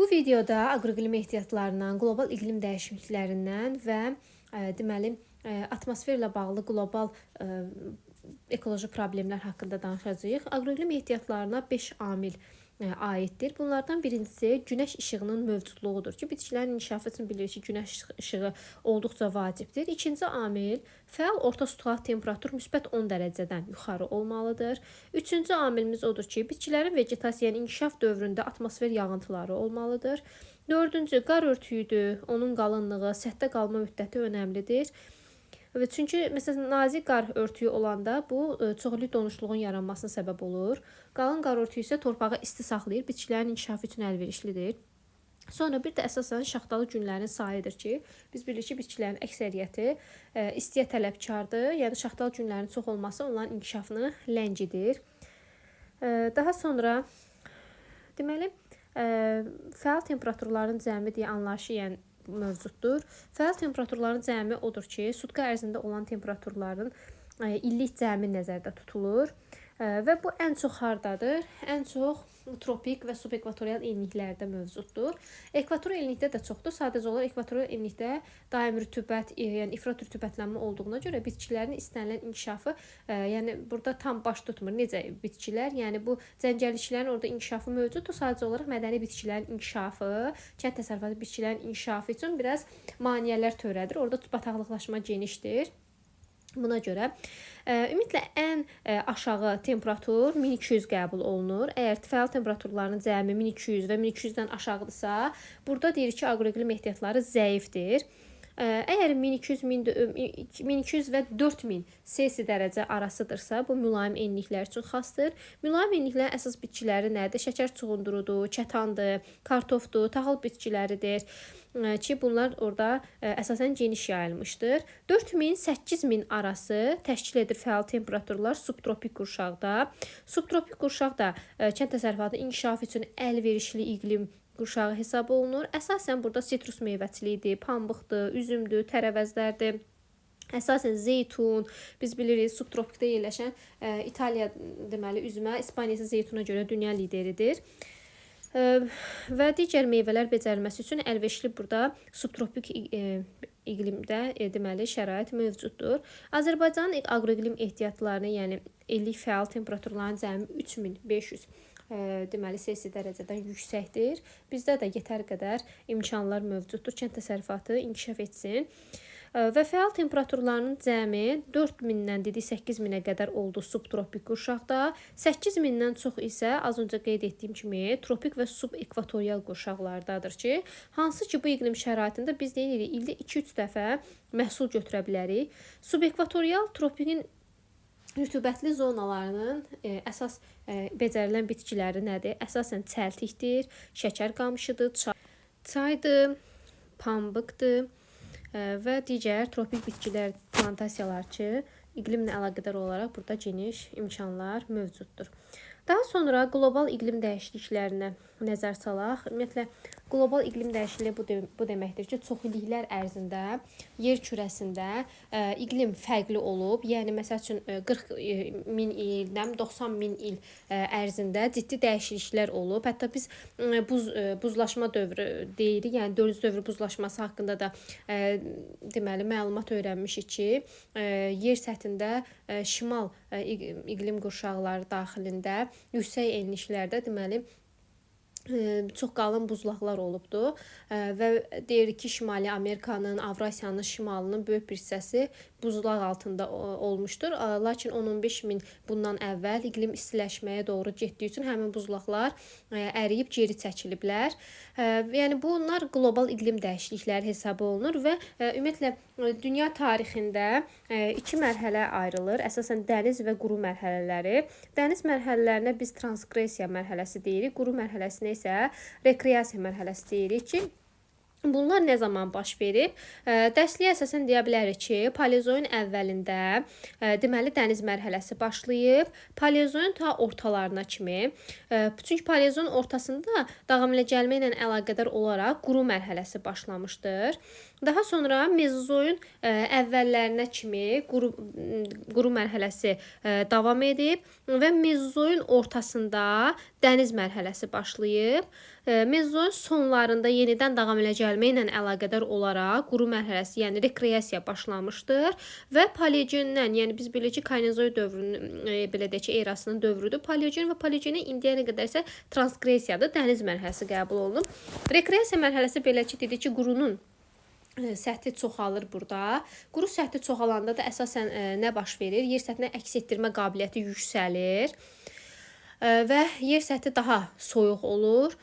Bu videoda aqroiqlim ehtiyatlarından, qlobal iqlim dəyişikliklərindən və deməli atmosferlə bağlı qlobal ekoloji problemlər haqqında danışacağıq. Aqroiqlim ehtiyatlarına 5 amil aiddir. Bunlardan birincisi günəş işığının mövcudluğudur ki, bitkilərin inkişafı üçün bilirik ki, günəş işığı olduqca vacibdir. İkinci amil fəal orta sutlaq temperatur müsbət 10 dərəcədən yuxarı olmalıdır. Üçüncü amilimiz odur ki, bitkilərin vegetasiyanın inkişaf dövründə atmosfer yağıntıları olmalıdır. Dördüncü qar örtüyüdür. Onun qalınlığı, səthdə qalma müddəti önəmlidir. Çünki məsələn nazik qar örtüyü olanda bu çoxlu donuşluğun yaranmasına səbəb olur. Qalın qar örtüyü isə torpağı isti saxlayır, bitkilərin inkişafı üçün əlverişlidir. Sonra bir də əsasən şaxtalı günlərin sayıdır ki, biz bilirik ki, bitkilərin əksəriyyəti istiyə tələbkardır. Yəni şaxtalı günlərin çox olması onların inkişafını ləngidir. Daha sonra deməli fəal temperaturların cəmi deyə anlayışı mövcuddur. Fəal temperaturların cəmi odur ki, sutka ərzində olan temperaturların illik cəmi nəzərdə tutulur. Və bu ən çox hardadır? Ən çox tropik və subekvatorial enliklərdə mövcuddur. Ekvatorial enlikdə də çoxdur. Sadəcə olaraq ekvatorial enlikdə daimi rütubət, yəni ifrat rütubətlənmə olduğuna görə bitkilərin istənilən inkişafı, yəni burada tam baş tutmur. Necə bitkilər? Yəni bu cəngəlliklərin orada inkişafı mövcuddur. Sadəcə olaraq mədəni bitkilərin inkişafı, kənd təsərrüfatı bitkilərin inkişafı üçün biraz maneələr törədir. Orada bataqlıqlaşma genişdir. Buna görə ümumiyyətlə ən aşağı temperatur 1200 qəbul olunur. Əgər fəal temperaturların cəmi 1200 və 1200-dən aşağıdırsa, burada deyirik ki, aqroiqlim ehtiyatları zəifdir. Əgər 1200 və 4000 Selsi dərəcə arasıdırsa, bu mülayim enliklər üçün xasdır. Mülayim enliklərin əsas bitkiləri nədir? Şəkər çuğundurudur, kətandır, kartofdur, taxıl bitkiləridir ki, bunlar orada əsasən geniş yayılmışdır. 4000-8000 arası təşkil edir fəal temperaturlar subtropik qurşaqda. Subtropik qurşaq da kənd təsərrüfatı inkişafı üçün əlverişli iqlim qurşağı hesab olunur. Əsasən burada sitrus meyvəçiliyidir, pambıqdır, üzümdür, tərəvəzlərdir. Əsasən zeytun, biz bilirik subtropikdə yerləşən İtaliya deməli üzümə, İspaniya isə zeytuna görə dünya lideridir. Və digər meyvələr becərilməsi üçün əlverişli burada subtropik iqlimdə deməli şərait mövcuddur. Azərbaycanın aqroiqlim ehtiyatlarını, yəni illik fəal temperaturların cəmi 3500 deməli Selsi dərəcədən yüksəkdir. Bizdə də yetər qədər imkanlar mövcuddur, kənd təsərrüfatı inkişaf etsin. Və fəal temperaturlarının cəmi 4000-dən 8000-ə qədər olduğu subtropik qurşaqda, 8000-dən çox isə az öncə qeyd etdiyim kimi tropik və subekvatorial qurşaqlardadır ki, hansı ki bu iqlim şəraitində biz deyirik ildə 2-3 dəfə məhsul götürə bilərik. Subekvatorial tropikin rütubətli zonalarının əsas becərilən bitkiləri nədir? Əsasən çəltikdir, şəkər qamışıdır, çaydır, pambıqdır və digər tropik bitkilər plantasiyalar ki, iqlimlə əlaqədar olaraq burada geniş imkanlar mövcuddur. Daha sonra qlobal iqlim dəyişikliklərinə nəzər salaq. Ümumiyyətlə, qlobal iqlim dəyişikliyi bu deməkdir ki, çoxilliklər ərzində yer kürəsində iqlim fərqli olub. Yəni, məsəl üçün 40 min il, 90 min il ərzində ciddi dəyişikliklər olub. Hətta biz buzlaşma dövrü deyirik, yəni 4-cü dövr buzlaşması haqqında da deməli məlumat öyrənmişik ki, yer səthində şimal iqlim qurşaqları daxilində yüksək enliklərdə deməli çox qalın buzlaqlar olubdu və deyirik ki, Şimali Amerikanın, Avrasiyanın şimalının böyük bir hissəsi buzlaq altında olmuşdur. Lakin 10-15 min bundan əvvəl iqlim istiləşməyə doğru getdiyi üçün həmin buzlaqlar əriyib geri çəkiliblər. Yəni bunlar qlobal iqlim dəyişiklikləri hesab olunur və ümumiyyətlə dünya tarixində 2 mərhələ ayrılır. Əsasən dəniz və quru mərhələləri. Dəniz mərhələlərinə biz transqressiya mərhələsi deyirik, quru mərhələsinə isə rekreasiya mərhələsi deyirik ki, bunlar nə zaman baş verib? Dərsliyə əsasən deyə bilərik ki, paleozoyun əvvəlində deməli dəniz mərhələsi başlayıb, paleozoyun ta ortalarına kimi. Çünki paleozoyun ortasında dağım ilə gəlmə ilə əlaqədar olaraq quru mərhələsi başlamışdır. Daha sonra mezozoyun əvvəllərinə kimi quru mərhələsi davam edib və mezozoyun ortasında dəniz mərhələsi başlayıb. Mezozoyun sonlarında yenidən davam elə gəlmə ilə əlaqədar olaraq quru mərhələsi, yəni rekreasiya başlamışdır və paleogendən, yəni biz bilirik ki, Kaynozoy dövrünün belə deyək ki, erasının dövrüdür. Paleogen və paleogena indiyənə qədər isə transqressiyadır, dəniz mərhələsi qəbul olunub. Rekreasiya mərhələsi belə ki, dedik ki, qurunun səthi çoxalır burada. Quru səthi çoxalanda da əsasən nə baş verir? Yer səthinə əks etdirmə qabiliyyəti yüksəlir və yer səthi daha soyuq olur.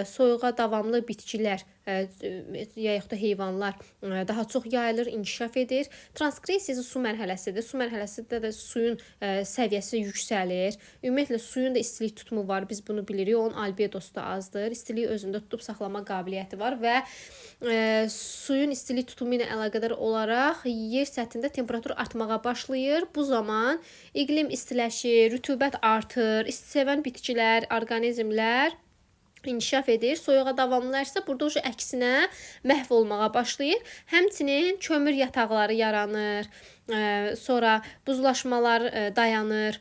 Soyuğa davamlı bitkilər yaxud da heyvanlar daha çox yayılır, inkişaf edir. Transqressiya su mərhələsidir. Su mərhələsində də suyun səviyyəsi yüksəlir. Ümumiyyətlə suyun da istilik tutumu var. Biz bunu bilirik. Onun albedosu da azdır. İstiliyi özündə tutub saxlama qabiliyyəti var və suyun istilik tutumu ilə əlaqədar olaraq yer səthində temperatur artmağa başlayır. Bu zaman iqlim istiləşir, rütubət artır, istisevən bitkilər, orqanizmlər inkişaf edir. Soyuğa davamlılar isə burada əksinə məhv olmağa başlayır. Həmçinin kömür yataqları yaranır. Sonra buzlaşmalar dayanır.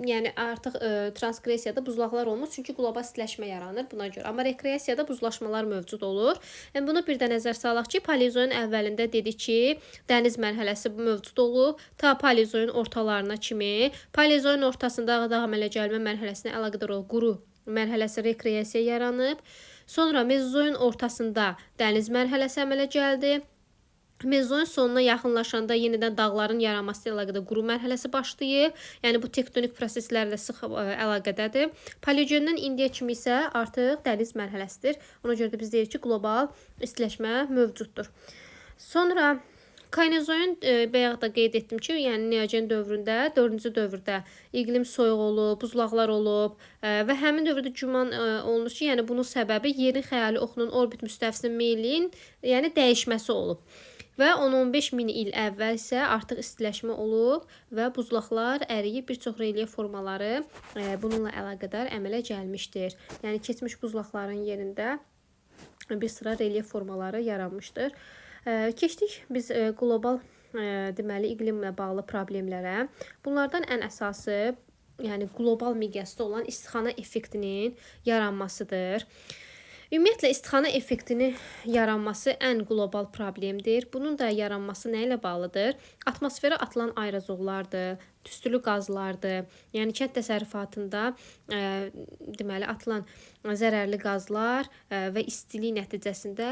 Yəni artıq transqressiyada buzlaqlar olmur, çünki qlobal istiləşmə yaranır buna görə. Amma rekreasiyada buzlaşmalar mövcud olur. Bunu bir də nəzər salaq ki, paleozoyun əvvəlində dedik ki, dəniz mərhələsi mövcud olub ta paleozoyun ortalarına kimi. Paleozoyun ortasında davam elə gəlmə mərhələsinə əlaqədar olan quru mərhələsi rekreasiya yaranıb. Sonra mezozoyun ortasında dəniz mərhələsi əmələ gəldi. Mezozoyun sonuna yaxınlaşanda yenidən dağların yaranması ilə əlaqədar quru mərhələsi başlayıb. Yəni bu tektonik proseslərlə sıx əlaqədədir. Paleogendən indiyə kimi isə artıq dəniz mərhələsidir. Ona görə də biz deyirik ki, qlobal istiləşmə mövcuddur. Sonra Kaynozoyun bayaq da qeyd etdim ki, yəni Neogen dövründə, 4-cü dövrdə iqlim soyuq olub, buzlaqlar olub və həmin dövrdə güman olunur ki, yəni bunun səbəbi yerin xəyali oxunun orbit müstəvisinin meylinin, yəni dəyişməsi olub. Və 10-15 min il əvvəl isə artıq istiləşmə olub və buzlaqlar əriyib, bir çox relyef formaları bununla əlaqədar əmələ gəlmişdir. Yəni keçmiş buzlaqların yerində bir sıra relyef formaları yaranmışdır. Keçdik biz qlobal deməli iqlimlə bağlı problemlərə. Bunlardan ən əsası, yəni qlobal miqyasda olan istixana effektinin yaranmasıdır. Ümumiyyətlə istixana effektinin yaranması ən qlobal problemdir. Bunun da yaranması nə ilə bağlıdır? Atmosferə atılan aerozollardır, tüstülü qazlardır. Yəni kənd təsərrüfatında deməli atılan zərərli qazlar və istilik nəticəsində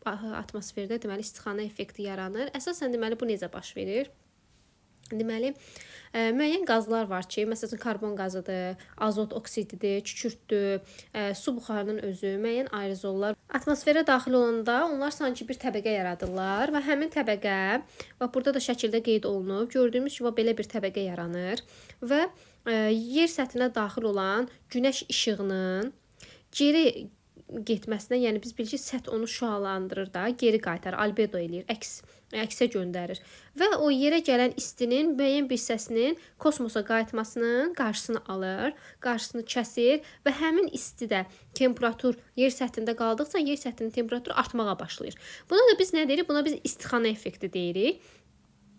atmosferdə deməli istixana effekti yaranır. Əsasən deməli bu necə baş verir? Deməli, müəyyən qazlar var ki, məsələn, karbon qazıdır, azot oksididir, kükürtdür, su buxarının özü, müəyyən aerozollar. Atmosferə daxil olanda onlar sanki bir təbəqə yaradırlar və həmin təbəqə, bax burada da şəkildə qeyd olunub, gördüyümüz kimi belə bir təbəqə yaranır və yer səthinə daxil olan günəş işığının geri getməsinə, yəni biz bilirik ki, səth onu şüalandırır da, geri qaytarır, albedo eləyir, əksə göndərir və o yerə gələn istinin müəyyən bir hissəsinin kosmosa qayıtmasının qarşısını alır, qarşısını kəsir və həmin istidə temperatur yer səthində qaldıqca yer səthinin temperaturu artmağa başlayır. Buna da biz nə deyirik? Buna biz istixana effekti deyirik.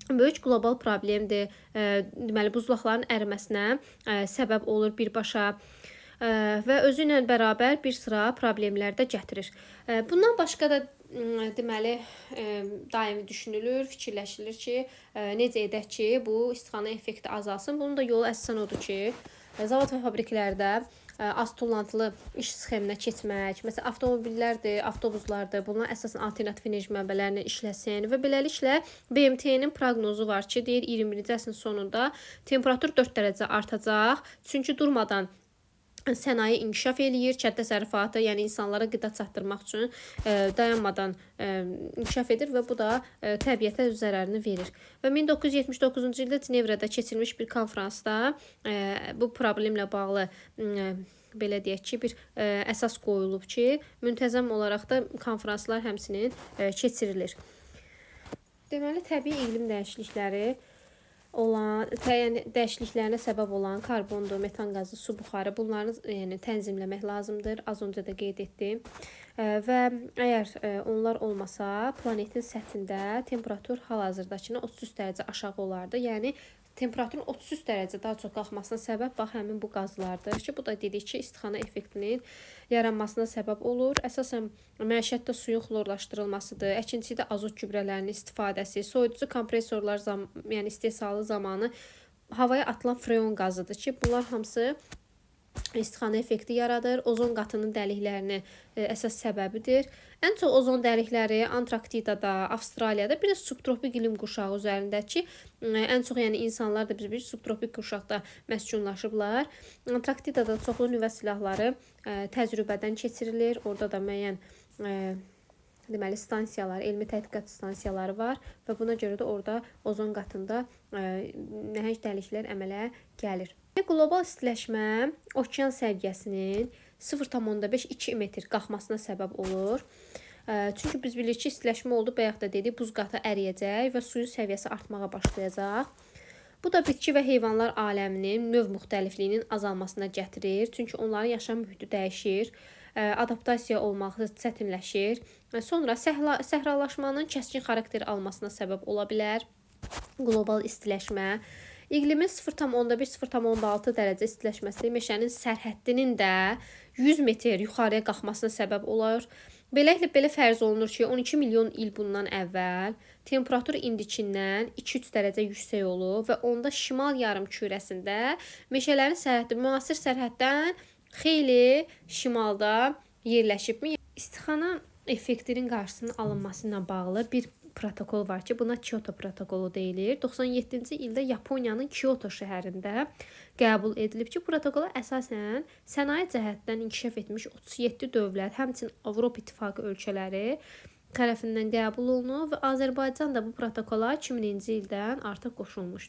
Böyük qlobal problemdir. Deməli, buzlaqların əriməsinə səbəb olur birbaşa və özü ilə bərabər bir sıra problemlər də gətirir. Bundan başqa da deməli daimi düşünülür, fikirləşilir ki, necə edək ki, bu istixana effekti azalsın. Bunun da yolu əsasən odur ki, zavod və fabriklərdə az tullantılı iş sxeminə keçmək, məsələn, avtomobillərdir, avtobuslardır, bunlar əsasən alternativ enerji mənbələrinə işləsin və beləliklə BMT-nin proqnozu var ki, deyir 21-ci əsrin sonunda temperatur 4 dərəcə artacaq, çünki durmadan sənaye inkişaf eləyir, kənd təsərrüfatı, yəni insanlara qida çatdırmaq üçün dayanmadan inkişaf edir və bu da təbiətə öz zərərini verir. Və 1979-cu ildə Cenevrədə keçirilmiş bir konfransda bu problemlə bağlı belə deyək ki, bir əsas qoyulub ki, müntəzəm olaraq da konfranslar həmçinin keçirilir. Deməli, təbii iqlim dəyişiklikləri olan, dəyişikliklərinə səbəb olan karbondur, metan qazı, su buxarı, bunları tənzimləmək lazımdır. Az öncə də qeyd etdim. Və əgər onlar olmasa, planetin səthində temperatur hal-hazırdakına 33 dərəcə aşağı olardı. Yəni temperaturun 33 dərəcə daha çox qalxmasına səbəb bax həmin bu qazlardır ki, bu da dedik ki, istixana effektinin yaranmasına səbəb olur. Əsasən məişətdə suyun xlorlaşdırılmasıdır, əkinçidə azot gübrələrinin istifadəsi, soyuducu kompresorlar yəni istehsalı zamanı havaya atılan freon qazıdır ki, bunlar hamısı istixana effekti yaradır. Ozon qatının dəliklərini əsas səbəbidir. Ən çox ozon dəlikləri Antarktidada, Avstraliyada, bir də subtropik iqlim qurşağı üzərində ki, ən çox yəni insanlar da bir subtropik qurşaqda məskunlaşıblar. Antarktidada çoxlu nüvə silahları təcrübədən keçirilir. Orada da müəyyən deməli stansiyalar, elmi tədqiqat stansiyaları var və buna görə də orada ozon qatında nəhəng dəliklər əmələ gəlir. Qlobal istiləşmə okean səviyyəsinin 0,5-2 metr qalxmasına səbəb olur. Çünki biz bilirik ki, istiləşmə oldu, bayaq da dedik, buz qatı əriyəcək və suyun səviyyəsi artmağa başlayacaq. Bu da bitki və heyvanlar aləminin növ müxtəlifliyinin azalmasına gətirir. Çünki onların yaşam mühiti dəyişir, adaptasiya olması çətinləşir. Sonra səhralaşmanın kəskin xarakter almasına səbəb ola bilər. Qlobal istiləşmə. İqlimin 0,1-0,6 dərəcə istiləşməsi meşənin sərhəddinin də 100 metr yuxarıya qalxmasına səbəb olur. Beləliklə, belə fərz olunur ki, 12 milyon il bundan əvvəl temperatur indikindən 2-3 dərəcə yüksək olub və onda şimal yarımkürəsində meşələrin sərhəddi müasir sərhəddən xeyli şimalda yerləşib. İstixana effektinin qarşısının alınması ilə bağlı bir protokol var ki, buna Kyoto protokolu deyilir. 97-ci ildə Yaponiyanın Kyoto şəhərində qəbul edilib ki, protokola əsasən sənaye cəhətdən inkişaf etmiş 37 dövlət, həmçinin Avropa İttifaqı ölkələri tərəfindən qəbul olunub və Azərbaycan da bu protokola 2000-ci ildən artıq qoşulmuşdur.